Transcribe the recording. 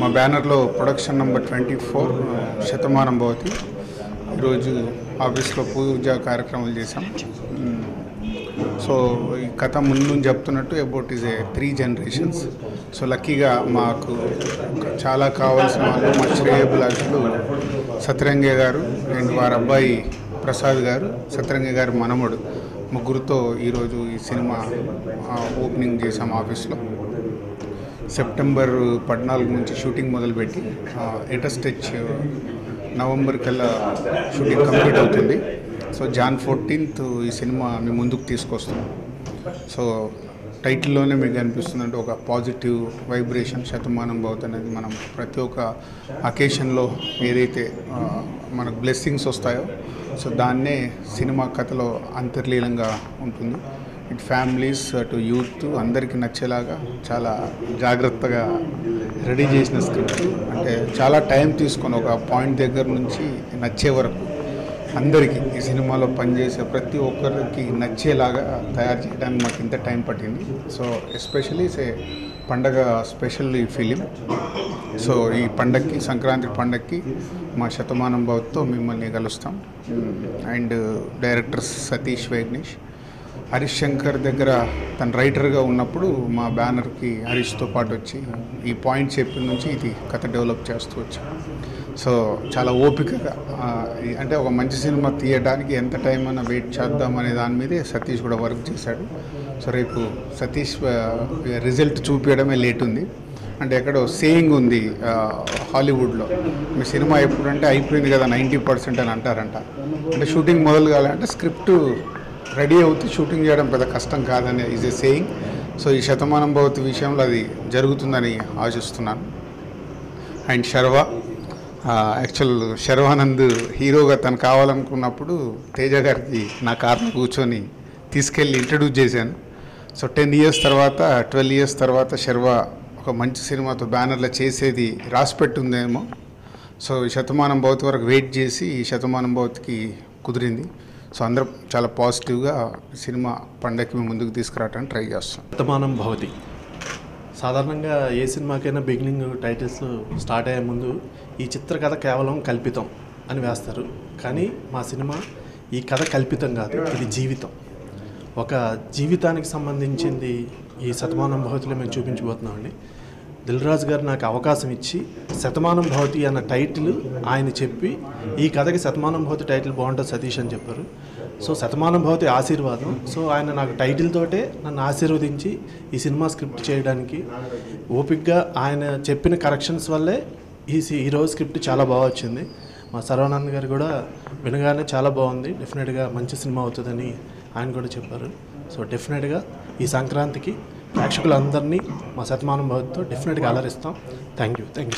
మా బ్యానర్లో production number 24 Shatamanam Bhavati. ఈరోజు ఆఫీస్లో పూజా కార్యక్రమాలు చేసాం. సో ఈ కథ ముందు చెప్తున్నట్టు about is a 3 generations. So లక్కీగా మాకు చాలా కావాల్సిన వాళ్ళు మా శ్రేయభిలాషులు సత్యరంగయ్య గారు అండ్ వారి అబ్బాయి ప్రసాద్ గారు, సత్యరంగయ్య గారు మనముడు, ముగ్గురుతో ఈరోజు ఈ సినిమా ఓపెనింగ్ చేసాం ఆఫీస్లో. సెప్టెంబర్ 14 నుంచి షూటింగ్ మొదలుపెట్టి ఎటస్టెచ్ నవంబర్ కల్లా షూటింగ్ కంప్లీట్ అవుతుంది. సో Jan 14th ఈ సినిమా మీ ముందుకు తీసుకొస్తున్నాం. సో టైటిల్లోనే మీకు అనిపిస్తుందంటే ఒక పాజిటివ్ వైబ్రేషన్ శతమానం భవతి అనేది మనం ప్రతి ఒక్క అకేషన్లో ఏదైతే మనకు బ్లెస్సింగ్స్ వస్తాయో సో దాన్నే సినిమా కథలో అంతర్లీనంగా ఉంటుంది. ఇట్ ఫ్యామిలీస్ టు యూత్ అందరికీ నచ్చేలాగా చాలా జాగ్రత్తగా రెడీ చేసిన స్క్రిప్ట్. అంటే చాలా టైం తీసుకొని ఒక పాయింట్ దగ్గర నుంచి నచ్చే వరకు అందరికీ ఈ సినిమాలో పనిచేసే ప్రతి ఒక్కరికి నచ్చేలాగా తయారు చేయడానికి మాకు ఇంత టైం పట్టింది. సో ఎస్పెషలీ పండగ స్పెషల్ ఈ ఫిలిం. సో ఈ పండగకి, సంక్రాంతి పండగకి మా శతమానం భవతితో మిమ్మల్ని కలుస్తాం. అండ్ డైరెక్టర్ సతీష్ వేగ్నేష్, హరీష్ శంకర్ దగ్గర తన రైటర్గా ఉన్నప్పుడు మా బ్యానర్కి హరీష్తో పాటు వచ్చి ఈ పాయింట్ చెప్పిన నుంచి ఇది కథ డెవలప్ చేస్తూ వచ్చాం. సో చాలా ఓపికగా అంటే ఒక మంచి సినిమా తీయడానికి ఎంత టైం అయినా వెయిట్ చేద్దాం అనే దాని మీదే సతీష్ కూడా వర్క్ చేశాడు. సో రేపు సతీష్ రిజల్ట్ చూపించడమే లేట్ ఉంది. అంటే ఎక్కడో సేయింగ్ ఉంది హాలీవుడ్లో, మీ సినిమా ఎప్పుడంటే అయిపోయింది కదా 90% అని అంటారంట. అంటే షూటింగ్ మొదలు కావాలంటే స్క్రిప్ట్ రెడీ అవుతూ షూటింగ్ చేయడం పెద్ద కష్టం కాదని ఈజ్ ఏ సేయింగ్. సో ఈ శతమానం భవతి విషయంలో అది జరుగుతుందని ఆశిస్తున్నాను. అండ్ యాక్చువల్ శర్వానంద్ హీరోగా తను కావాలనుకున్నప్పుడు తేజ గారికి నా కార్లో కూర్చొని తీసుకెళ్ళి ఇంట్రడ్యూస్ చేశాను. సో 10 years తర్వాత 12 years తర్వాత శర్వ ఒక మంచి సినిమాతో బ్యానర్లో చేసేది రాసిపెట్టుందేమో. సో ఈ శతమానం భవతి వరకు వెయిట్ చేసి ఈ శతమానం భవతికి కుదిరింది. సో అందరం చాలా పాజిటివ్గా సినిమా పండగకి మేము ముందుకు తీసుకురావడానికి ట్రై చేస్తాం. శతమానం భవతి సాధారణంగా ఏ సినిమాకైనా బిగినింగ్ టైటిల్స్ స్టార్ట్ అయ్యే ముందు ఈ చిత్ర కథ కేవలం కల్పితం అని వేస్తారు. కానీ మా సినిమా ఈ కథ కల్పితం కాదు, ఇది జీవితం. ఒక జీవితానికి సంబంధించింది ఈ శతమానం భవతిలో మేము చూపించబోతున్నామండి. దిల్ రాజు గారు నాకు అవకాశం ఇచ్చి శతమానం భవతి అన్న టైటిల్ ఆయన చెప్పి ఈ కథకి శతమానం భవతి టైటిల్ బాగుంటుంది సతీష్ అని చెప్పారు. సో శతమానం భవతి ఆశీర్వాదం. సో ఆయన నాకు టైటిల్ తోటే నన్ను ఆశీర్వదించి ఈ సినిమా స్క్రిప్ట్ చేయడానికి ఓపిక్గా ఆయన చెప్పిన కరెక్షన్స్ వల్లే ఈరోజు స్క్రిప్ట్ చాలా బాగా వచ్చింది. మా సర్వానంద్ గారు కూడా వినగానే చాలా బాగుంది, డెఫినెట్గా మంచి సినిమా అవుతుందని ఆయన కూడా చెప్పారు. సో డెఫినెట్గా ఈ సంక్రాంతికి ప్రేక్షకులందరినీ మా శతమానం భవతితో డెఫినెట్గా అలరిస్తాం. Thank you so